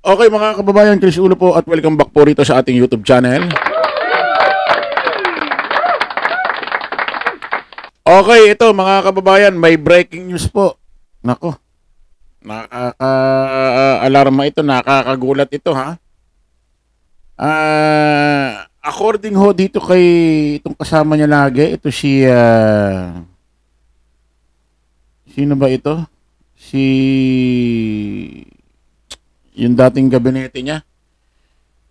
Okay mga kababayan, Chris Ulo po at welcome back po rito sa ating YouTube channel. Okay, ito mga kababayan, may breaking news po. Nako, nakaka-alarma ito, nakakagulat ito ha. According ho dito kay itong kasama niya lagi, ito si sino ba ito? Yung dating gabinete niya.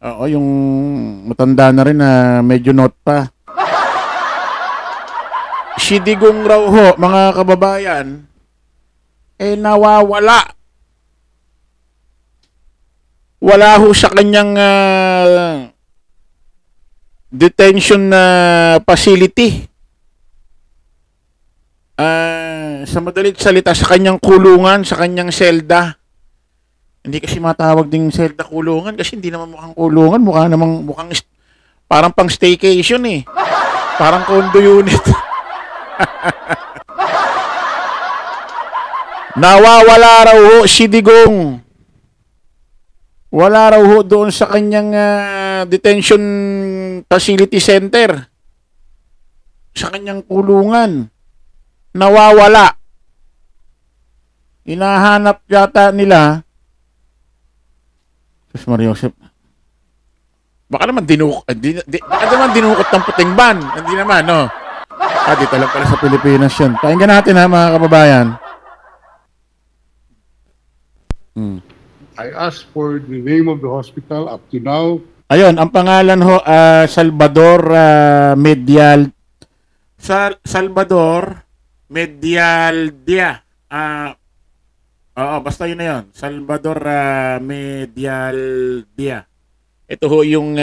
Oo, yung matanda na rin na medyo not pa. Si Digong raw ho, mga kababayan, nawawala. Wala ho sa kanyang detention facility. Sa madalit salita, sa kanyang kulungan, sa kanyang selda. Hindi kasi matawag ding selda kulungan kasi hindi naman mukhang kulungan, mukhang parang pang staycation eh. Parang condo unit. Nawawala raw ho si Digong. Wala raw ho doon sa kanyang detention facility center. Sa kanyang kulungan. Nawawala. Hinahanap yata nila. Sus Mariosep. Baka naman dinukot ng puting ban. Hindi naman, no? Dito lang pala sa Pilipinas yun. Pakinggan natin ha, mga kababayan. I asked for the name of the hospital up to now. Ayun, ang pangalan ho, Salvador Salvador Medialdia. Oo, basta yun na yun. Salvador Medialdia. Ito ho yung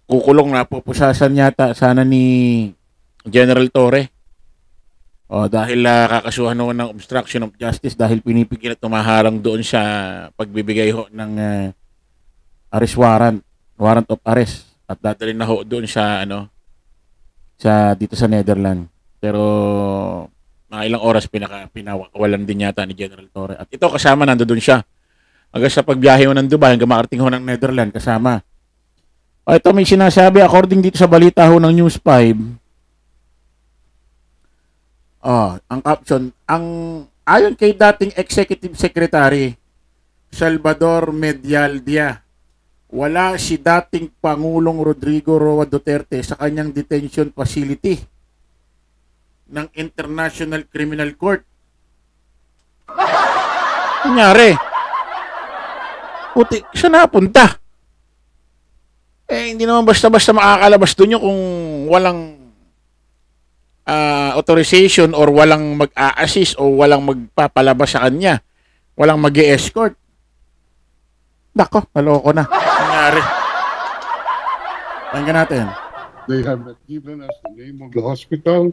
kukulong na pupusasan yata sana ni General Torre. Dahil kakasuhan ho ng obstruction of justice dahil pinipigil at tumaharang doon sa pagbibigay ho ng arrest warrant of arrest at dadalhin na ho doon sa dito sa Netherlands. Pero mga ilang oras pinakawalan din yata ni General Torre. At ito kasama nandoon siya. Hanggang sa pagbiyahe ho ng Dubai hanggang makarating ho ng Netherlands kasama. Ito may sinasabi according dito sa balita ho ng News 5. Ang caption, ayon kay dating Executive Secretary Salvador Medialdia, wala si dating Pangulong Rodrigo Roa Duterte sa kanyang detention facility ng International Criminal Court. Nangyari? Puti, siya napunta. Hindi naman basta-basta makakalabas doon yun kung walang authorization or walang mag-a-assist o walang magpapalabas sa kanya. Walang mag-e-escort. Nako, maloko na. Nangyari. Pakinggan natin. They have not given us the name of the hospital.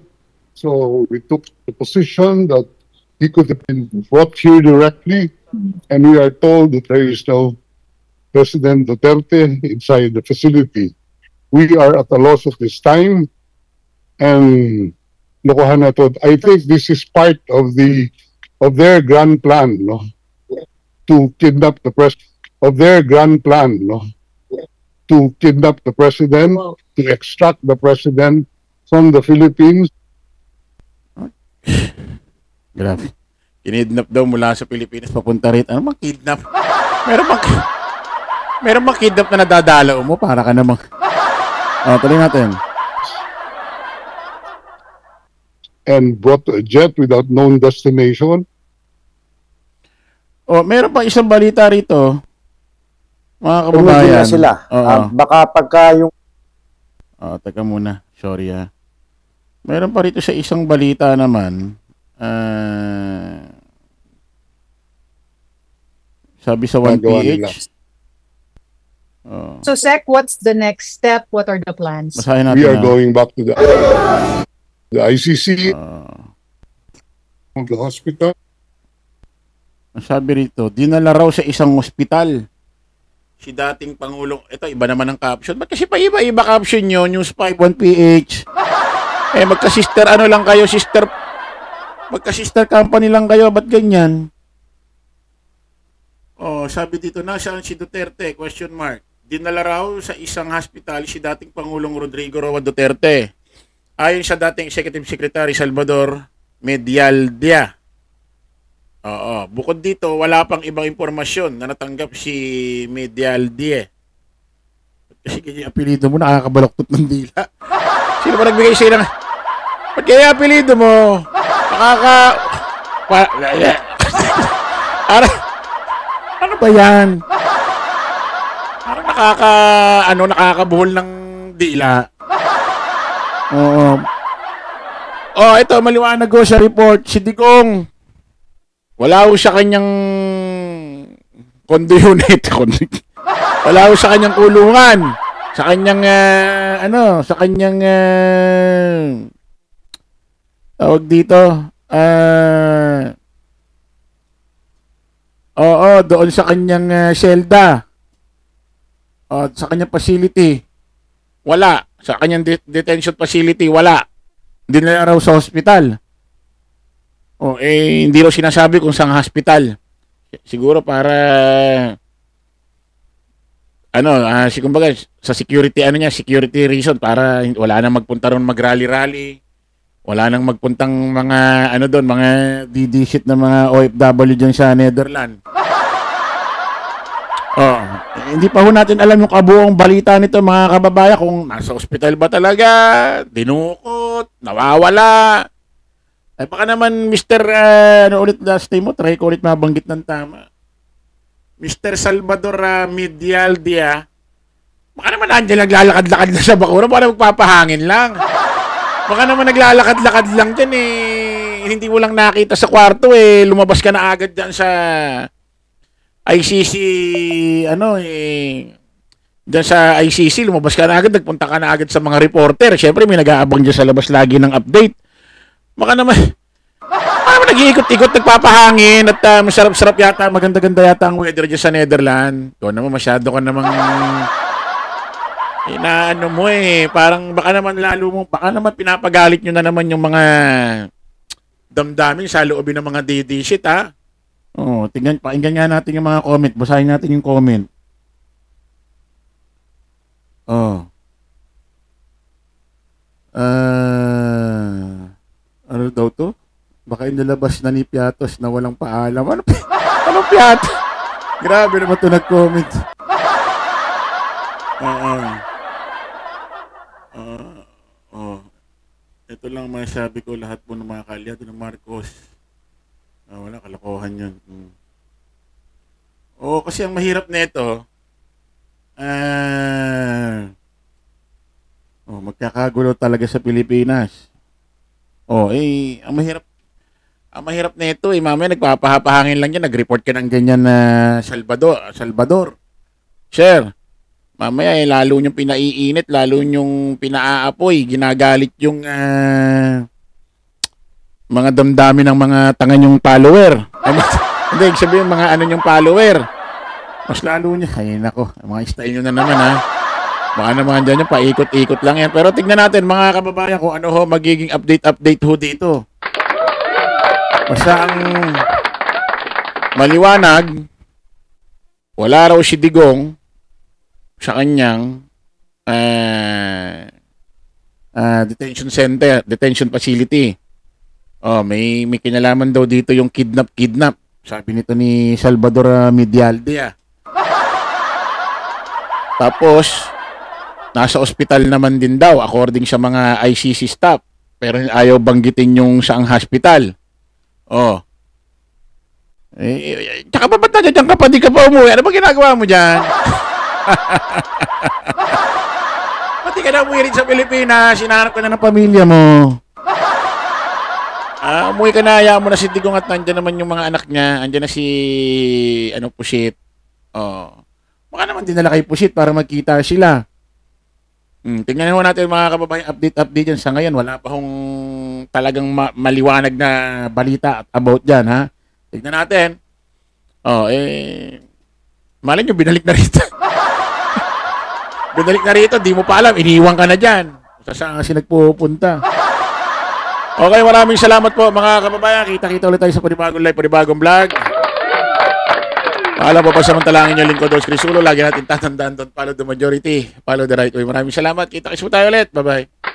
So we took the position that he could have been brought here directly. And we are told that there is no President Duterte inside the facility. We are at a loss of this time. And lokohan na to. I think this is part of their grand plan, no, to kidnap the president, to extract the president from the Philippines. Grabe. Kinidnap daw mula sa Pilipinas papunta rito. Ano mang kidnap? Meron bang kidnap na nadadalaw mo? Para ka namang... tuloy natin. And brought to a jet without known destination. Meron pa isang balita rito. Mga kababayan. Na sila. Baka pagka yung... Teka muna. Sorry ha. Meron pa rito sa isang balita naman. Sabi sa 1PH. So, Sec, what's the next step? What are the plans? Basahin natin, we are going back to the ICC of the hospital. Sabi rito, dinala raw sa isang ospital si dating Pangulong. Ito, iba naman ang caption. Ba't kasi pa iba caption nyo? News 5, 1PH. Magka-sister ano lang kayo, magka-sister company lang kayo. Ba't ganyan? Oh, sabi dito, nasaan si Duterte? Question mark. Dinala raw sa isang hospital si dating Pangulong Rodrigo Roa Duterte. Ayon sa dating Executive Secretary Salvador Medialdia. Oo, bukod dito, wala pang ibang impormasyon na natanggap si Medialdia. Kasi kanya apelido mo, nakakabaloktot ng dila. Sino ba nagbigay sa'yo ng... Ba't kaya apelido mo? Ano ba yan? Parang nakakabuhol ng dila. Oo. Oh, ito, maliwanag ko sa report. Si Digong, wala ko sa kanyang condo unit. Wala ko sa kanyang kulungan. Sa kanyang, sa kanyang, tawag dito, oo, doon sa kanyang selda. Sa kanyang facility. Wala. Sa kanyang detention facility, wala. Hindi na raw sa hospital. Hindi raw sinasabi kung saan hospital. Siguro para kumbaga sa security security reason para wala nang magpunta ron mag-rally-rally. Wala nang magpuntang mga mga DD-shit na mga OFW diyan sa Netherlands. Hindi pa ho natin alam yung kabuong balita nito mga kababayan kung nasa ospital ba talaga, dinukot, nawawala. Ay baka naman Mr. Ulit last name mo, try ko ulit mabanggit ng tama. Mr. Salvador Medialdia, baka naman andyan naglalakad-lakad na sa bakura, baka magpapahangin lang. Baka naman naglalakad-lakad lang dyan hindi mo lang nakita sa kwarto lumabas ka na agad dyan sa ICC, dyan sa ICC, lumabas ka na agad, nagpunta ka na agad sa mga reporter. Siyempre, may nag-aabang dyan sa labas lagi ng update. Baka naman nag-iikot-ikot, nagpapahangin, at masarap-sarap yata, maganda-ganda yata ang weather dyan sa Netherlands. Ikaw naman, masyado ka namang, parang baka naman pinapagalit nyo na naman yung mga damdamin sa loobin ng mga DD shit, ha? Pakinggan nga natin yung mga comment. Basahin natin yung comment. Ano daw to? Baka inilabas na ni Piatos na walang paalam. Ano Piatos? Grabe naman ito nag-comment. Ito lang masabi ko, lahat po ng mga kalyado ng Marcos. Wala, kalokohan yun. Kasi ang mahirap nito, magkakagulo talaga sa Pilipinas. Ang mahirap nito, mamaya nagpapahapahangin lang yan, nag-report ka ng ganyan na Salvador. Sir, mamaya lalo nyong pinaiinit, lalo nyong pinaaapoy, ginagalit yung mga damdamin ng mga tanganyong follower. Hindi, sabihin mga yung follower. Mas lalo niya. Ay, nako. Mga style nyo na naman, ha. Baka naman dyan yung paikot-ikot lang yan. Pero tignan natin, mga kababayan, kung ano ho magiging update ho dito. Basta ang maliwanag, wala raw si Digong sa kanyang detention center, detention facility. May kinalaman daw dito yung kidnap. Sabi nito ni Salvador Medialdia. Tapos, nasa ospital naman din daw according sa mga ICC staff. Pero ayaw banggitin yung saang hospital. Tsaka ba ba't nandiyan ka pa? Di ka pa umuwi? Ano ba ginagawa mo dyan? Pati ka na umuwi rin sa Pilipinas. Hinahanap ka na ng pamilya mo. Umuwi ka na, hayaan mo na si Digong at nandiyan naman yung mga anak niya. Andiyan na si, Pusit. Baka naman dinala kay Pusit para magkita sila. Tingnan mo natin mga kababayan, update dyan. Sa ngayon, wala pa hong talagang maliwanag na balita about dyan, ha? Tingnan natin. Malay nyo, binalik na rito. Binalik na rito, di mo pa alam, iniiwan ka na dyan. Saan kasi nagpupunta. Okay, maraming salamat po mga kababayan. Kita-kita ulit tayo sa panibagong live, panibagong vlog. Paalam po pa samantalangin niyo lingkod Dos Crisulo. Lagi natin tatandaan, don't follow the majority, follow the right way. Maraming salamat. Kita-kits po tayo ulit. Bye-bye.